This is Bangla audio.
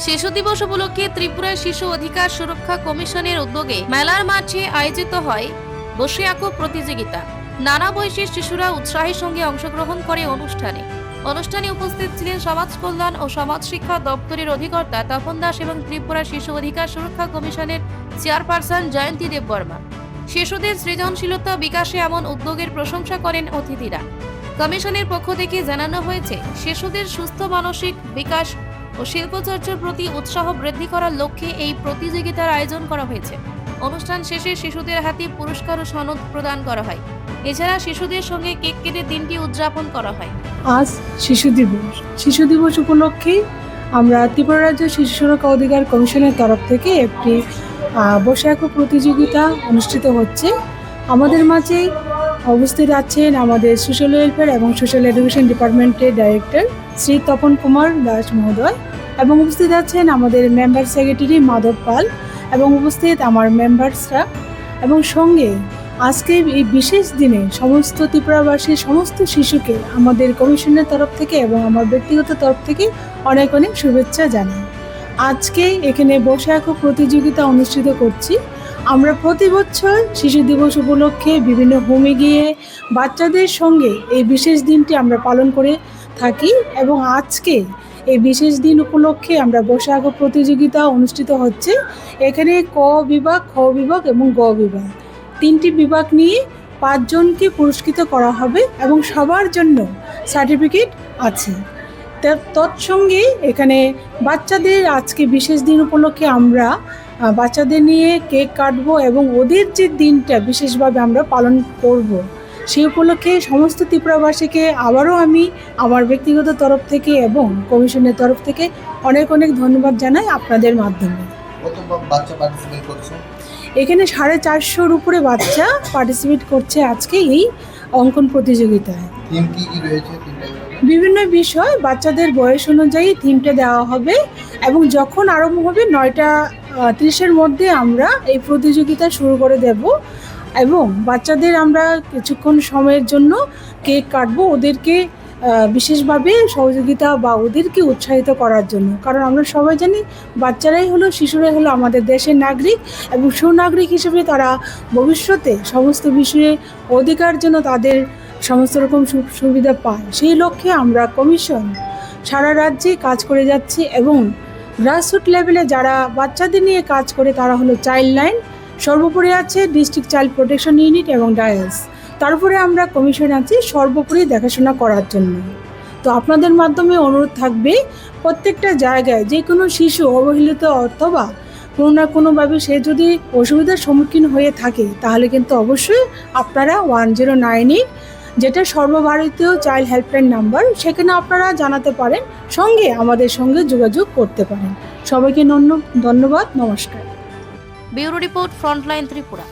শিশু দিবস উপলক্ষে ত্রিপুরা শিশু অধিকার সুরক্ষা কমিশনের উদ্যোগে মেলার মাঠে আয়োজিত হয় বসে আঁকো প্রতিযোগিতা। নানা বয়সের শিশুরা উৎসাহের সঙ্গে অংশগ্রহণ করে অনুষ্ঠানে উপস্থিত ছিলেন সমাজ কল্যাণ ও সমাজ শিক্ষা দপ্তরের অধিকর্তা তপন দাস এবং ত্রিপুরা শিশু অধিকার সুরক্ষা কমিশনের চেয়ারপারসন জয়ন্তী দেব বর্মা। শিশুদের সৃজনশীলতা বিকাশে এমন উদ্যোগের প্রশংসা করেন অতিথিরা। কমিশনের পক্ষ থেকে জানানো হয়েছে, শিশুদের সুস্থ মানসিক বিকাশ ও শিল্পচর্চার প্রতি উৎসাহ বৃদ্ধি করার লক্ষ্যে এই প্রতিযোগিতার আয়োজন করা হয়েছে। অনুষ্ঠান শেষে শিশুদের হাতে পুরস্কার ও সনদ প্রদান করা হয়। এছাড়া শিশুদের সঙ্গে কেক কেটে দিনটি উদযাপন করা হয়। আজ শিশু দিবস উপলক্ষে আমরা ত্রিপুরা রাজ্য শিশু সুরক্ষা অধিকার কমিশনের তরফ থেকে একটি বসে আঁকো প্রতিযোগিতা অনুষ্ঠিত হচ্ছে। আমাদের মাঝে উপস্থিত আছেন আমাদের সোশ্যাল ওয়েলফেয়ার এবং সোশ্যাল এডুকেশন ডিপার্টমেন্টের ডাইরেক্টর শ্রী তপন কুমার দাস মহোদয়, এবং উপস্থিত আছেন আমাদের মেম্বার সেক্রেটারি মাধব পাল, এবং উপস্থিত আমার মেম্বার্সরা, এবং সঙ্গে আজকে এই বিশেষ দিনে সমস্ত ত্রিপুরাবাসীর সমস্ত শিশুকে আমাদের কমিশনের তরফ থেকে এবং আমার ব্যক্তিগত তরফ থেকে অনেক অনেক শুভেচ্ছা জানাই। আজকে এখানে বসে আঁকো প্রতিযোগিতা অনুষ্ঠিত করছি। আমরা প্রতি বছর শিশু দিবস উপলক্ষে বিভিন্ন হোমে গিয়ে বাচ্চাদের সঙ্গে এই বিশেষ দিনটি আমরা পালন করে থাকি, এবং আজকে এই বিশেষ দিন উপলক্ষে আমরা বসে আঁকো প্রতিযোগিতা অনুষ্ঠিত হচ্ছে। এখানে ক বিভাগ, খ বিভাগ এবং গ বিভাগ, তিনটি বিভাগ নিয়ে 5 জনকে পুরস্কৃত করা হবে এবং সবার জন্য সার্টিফিকেট আছে। তৎসঙ্গে এখানে বাচ্চাদের আজকে বিশেষ দিন উপলক্ষে আমরা বাচ্চাদের নিয়ে কেক কাটবো এবং ওদের যে দিনটা বিশেষভাবে আমরা পালন করব, সেই উপলক্ষে সমস্ত ত্রিপুরাবাসীকে আবারও আমি আমার ব্যক্তিগত তরফ থেকে এবং কমিশনের তরফ থেকে অনেক অনেক ধন্যবাদ জানাই আপনাদের মাধ্যমে। এখানে 450-র উপরে বাচ্চা পার্টিসিপেট করছে আজকে এই অঙ্কন প্রতিযোগিতায়। বিভিন্ন বিষয় বাচ্চাদের বয়স অনুযায়ী থিমটা দেওয়া হবে, এবং যখন আরম্ভ হবে 9:30-এর মধ্যে আমরা এই প্রতিযোগিতা শুরু করে দেব, এবং বাচ্চাদের আমরা কিছুক্ষণ সময়ের জন্য কেক কাটবো ওদেরকে বিশেষভাবে সহযোগিতা বা ওদেরকে উৎসাহিত করার জন্য। কারণ আমরা সবাই জানি শিশুরাই হলো আমাদের দেশের নাগরিক, এবং সুনাগরিক হিসেবে তারা ভবিষ্যতে সমস্ত বিষয়ে অধিকার জন্য তাদের সমস্ত রকম সুবিধা পায়। সেই লক্ষ্যে আমরা কমিশন সারা রাজ্যে কাজ করে যাচ্ছি, এবং গ্রাসরুট লেভেলে যারা বাচ্চাদের নিয়ে কাজ করে তারা হলো চাইল্ড লাইন, সর্বোপরি আছে ডিস্ট্রিক্ট চাইল্ড প্রোটেকশন ইউনিট এবং ডায়াস, তারপরে আমরা কমিশন আছি সর্বোপরি দেখাশোনা করার জন্য। তো আপনাদের মাধ্যমে অনুরোধ থাকবে, প্রত্যেকটা জায়গায় যে কোনো শিশু অবহেলিত অথবা কোনো না কোনোভাবে সে যদি অসুবিধার সম্মুখীন হয়ে থাকে, তাহলে কিন্তু অবশ্যই আপনারা 1098, যেটা সর্বভারতীয় চাইল্ড হেল্পলাইন নাম্বার, সেখানে আপনারা জানাতে পারেন, সঙ্গে আমাদের সঙ্গে যোগাযোগ করতে পারেন। সবাইকে ধন্যবাদ, নমস্কার। Bureau report, frontline Tripura.